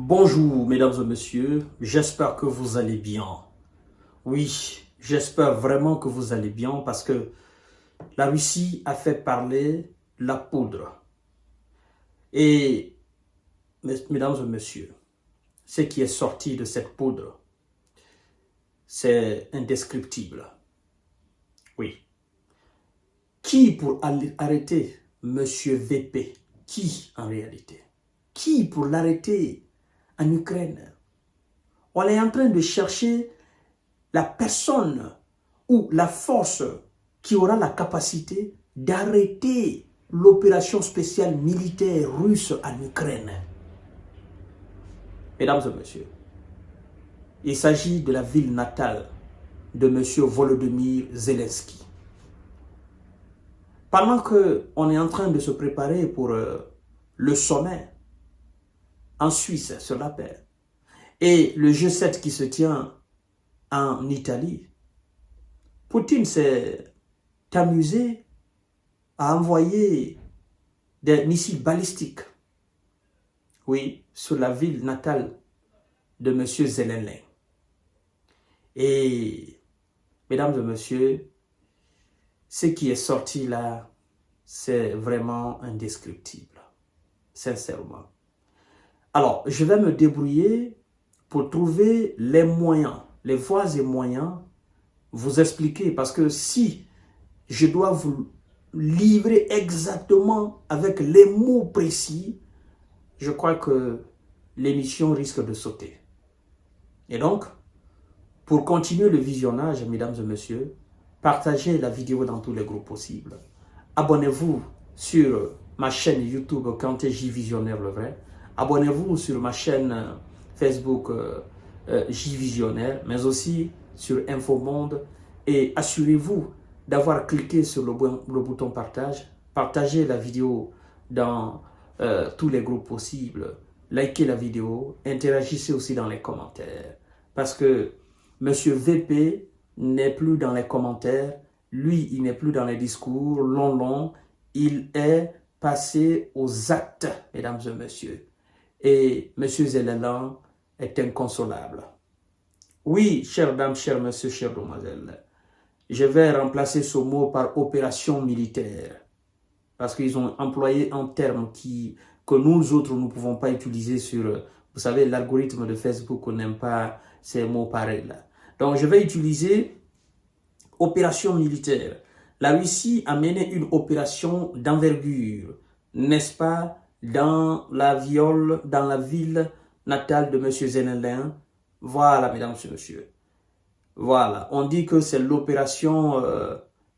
Bonjour mesdames et messieurs, j'espère que vous allez bien. Oui, j'espère vraiment que vous allez bien parce que la Russie a fait parler la poudre. Et mesdames et messieurs, ce qui est sorti de cette poudre, c'est indescriptible. Oui. Qui pour arrêter Monsieur VP? Qui en réalité? Qui pour l'arrêter en Ukraine? On est en train de chercher la personne ou la force qui aura la capacité d'arrêter l'opération spéciale militaire russe en Ukraine. Mesdames et messieurs, il s'agit de la ville natale de M. Volodymyr Zelensky. Pendant qu'on est en train de se préparer pour le sommet en Suisse sur la paix et le G7 qui se tient en Italie, Poutine s'est amusé à envoyer des missiles balistiques, oui, sur la ville natale de M. Zelensky. Et, mesdames et messieurs, ce qui est sorti là, c'est vraiment indescriptible, sincèrement. Alors, je vais me débrouiller pour trouver les moyens, les voies et moyens, vous expliquer, parce que si je dois vous livrer exactement avec les mots précis, je crois que l'émission risque de sauter. Et donc, pour continuer le visionnage, mesdames et messieurs, partagez la vidéo dans tous les groupes possibles. Abonnez-vous sur ma chaîne YouTube Kanté J Visionnaire le vrai. Abonnez-vous sur ma chaîne Facebook J Visionnaire, mais aussi sur Infomonde. Et assurez-vous d'avoir cliqué sur le bouton partage. Partagez la vidéo dans tous les groupes possibles. Likez la vidéo. Interagissez aussi dans les commentaires. Parce que Monsieur VP n'est plus dans les commentaires. Lui, il n'est plus dans les discours longs. Il est passé aux actes, mesdames et messieurs. Et Monsieur Zelensky est inconsolable. Oui, chères dames, chers messieurs, chères demoiselles, je vais remplacer ce mot par opération militaire. Parce qu'ils ont employé un terme que nous autres, nous ne pouvons pas utiliser sur... Vous savez, l'algorithme de Facebook n'aime pas ces mots pareils là. Donc, je vais utiliser opération militaire. La Russie a mené une opération d'envergure, n'est-ce pas, dans la ville natale de M. Zelensky. Voilà, mesdames et messieurs. Voilà, on dit que c'est l'opération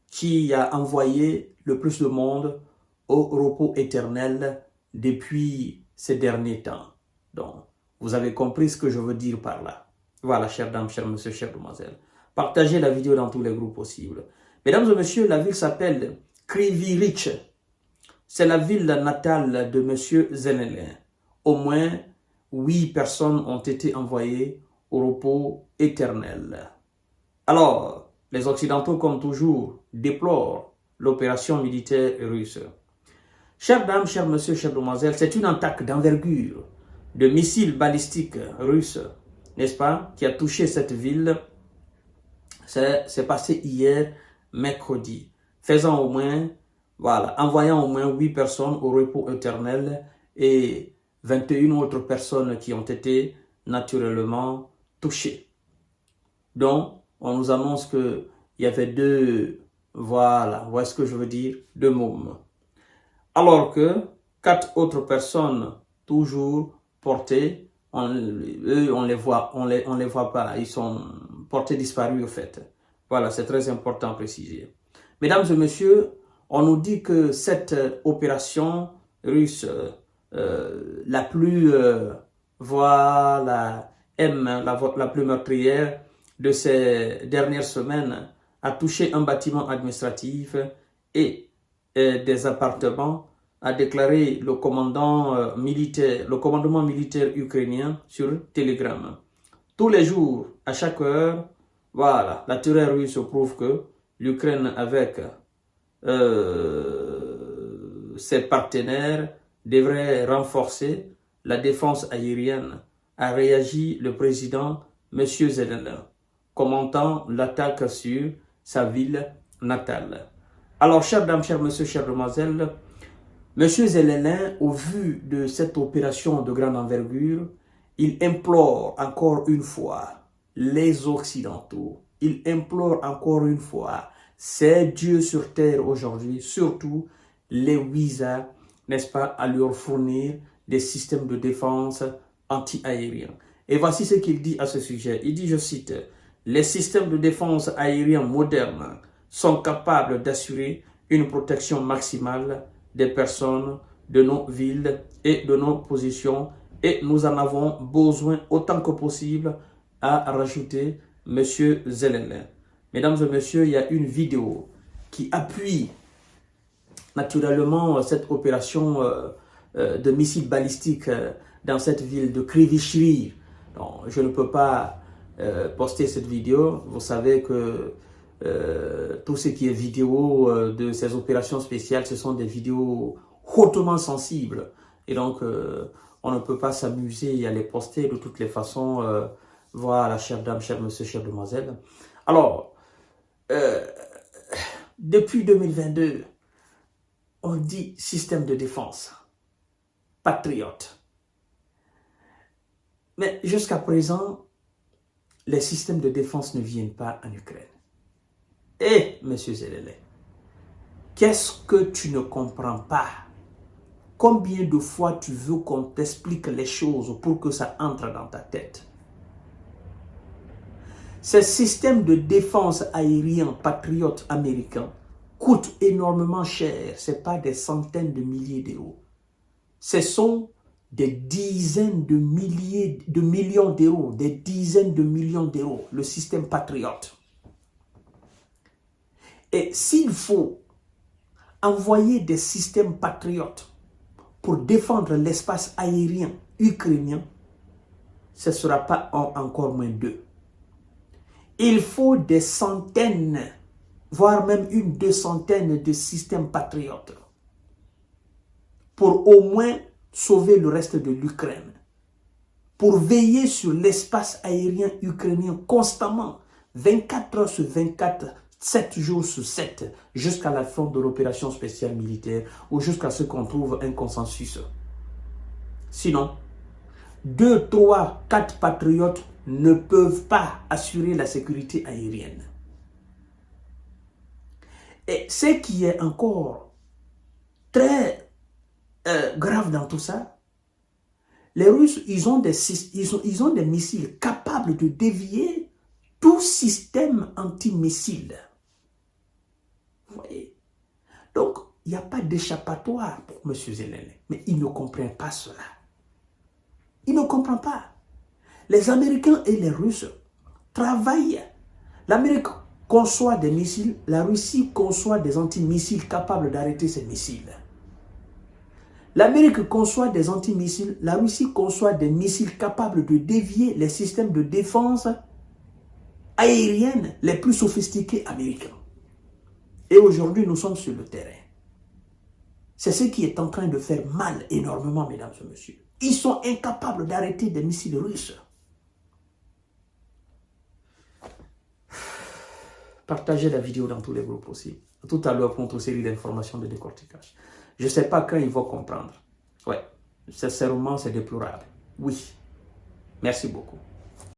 qui a envoyé le plus de monde au repos éternel depuis ces derniers temps. Donc, vous avez compris ce que je veux dire par là. Voilà, chères dames, chers messieurs, chères demoiselles. Partagez la vidéo dans tous les groupes possibles. Mesdames et messieurs, la ville s'appelle Kryvyi Rih. C'est la ville natale de M. Zelensky. Au moins 8 personnes ont été envoyées au repos éternel. Alors, les Occidentaux, comme toujours, déplorent l'opération militaire russe. Chères dames, chers messieurs, chères demoiselles, c'est une attaque d'envergure de missiles balistiques russes, n'est-ce pas, qui a touché cette ville. C'est passé hier, mercredi, faisant au moins, voilà, envoyant au moins 8 personnes au repos éternel et 21 autres personnes qui ont été naturellement touchées. Donc, on nous annonce qu'il y avait deux, voilà, ce que je veux dire, deux mômes. Alors que 4 autres personnes, toujours portées, eux, on les voit pas, ils sont portés disparus au fait. Voilà, c'est très important à préciser. Mesdames et messieurs, on nous dit que cette opération russe, la plus, voilà, la plus meurtrière de ces dernières semaines, a touché un bâtiment administratif et des appartements, a déclaré le commandement militaire ukrainien sur Telegram. Tous les jours, à chaque heure, voilà, la terreur russe prouve que l'Ukraine, avec ses partenaires, devrait renforcer la défense aérienne a réagi le président M. Zelensky, commentant l'attaque sur sa ville natale. Alors, chères dames, chers messieurs, chères demoiselles, M. Zelensky, au vu de cette opération de grande envergure, il implore encore une fois les Occidentaux, il implore encore une fois ces dieux sur terre aujourd'hui, surtout les Wizards, n'est-ce pas, à leur fournir des systèmes de défense anti-aériens. Et voici ce qu'il dit à ce sujet. Il dit, je cite, « Les systèmes de défense aériens modernes sont capables d'assurer une protection maximale des personnes, de nos villes et de nos positions, et nous en avons besoin autant que possible », a rajouté M. Zelensky. Mesdames et messieurs, il y a une vidéo qui appuie naturellement cette opération de missiles balistiques dans cette ville de Krivishri. Je ne peux pas poster cette vidéo. Vous savez que tout ce qui est vidéo de ces opérations spéciales, ce sont des vidéos hautement sensibles. Et donc, on ne peut pas s'amuser à les poster de toutes les façons. Voilà, chère dame, cher monsieur, chère demoiselle. Alors, depuis 2022, on dit système de défense, patriote. Mais jusqu'à présent, les systèmes de défense ne viennent pas en Ukraine. Et, monsieur Zelensky, qu'est-ce que tu ne comprends pas? Combien de fois tu veux qu'on t'explique les choses pour que ça entre dans ta tête? Ces systèmes de défense aériens patriotes américains coûtent énormément cher. Ce n'est pas des centaines de milliers d'euros. Ce sont des dizaines de milliers de millions d'euros, des dizaines de millions d'euros, le système patriote. Et s'il faut envoyer des systèmes patriotes pour défendre l'espace aérien ukrainien, ce ne sera pas encore moins deux. Il faut des centaines, voire même une 200aine de systèmes patriotes pour au moins sauver le reste de l'Ukraine, pour veiller sur l'espace aérien ukrainien constamment, 24 heures sur 24, 7 jours sur 7, jusqu'à la fin de l'opération spéciale militaire ou jusqu'à ce qu'on trouve un consensus. Sinon, 2, 3, 4 patriotes ne peuvent pas assurer la sécurité aérienne. Et ce qui est encore très grave dans tout ça, les Russes, ils ont des missiles capables de dévier tout système anti-missile. Vous voyez? Donc, il n'y a pas d'échappatoire pour M. Zelensky. Mais il ne comprend pas cela. Il ne comprend pas. Les Américains et les Russes travaillent. L'Amérique conçoit des missiles, la Russie conçoit des antimissiles capables d'arrêter ces missiles. L'Amérique conçoit des antimissiles, la Russie conçoit des missiles capables de dévier les systèmes de défense aérienne les plus sophistiqués américains. Et aujourd'hui, nous sommes sur le terrain. C'est ce qui est en train de faire mal énormément, mesdames et messieurs. Ils sont incapables d'arrêter des missiles russes. Partagez la vidéo dans tous les groupes aussi. Tout à l'heure, pour notre série d'informations de décortiquage. Je ne sais pas quand ils vont comprendre. Ouais, sincèrement, c'est déplorable. Oui. Merci beaucoup.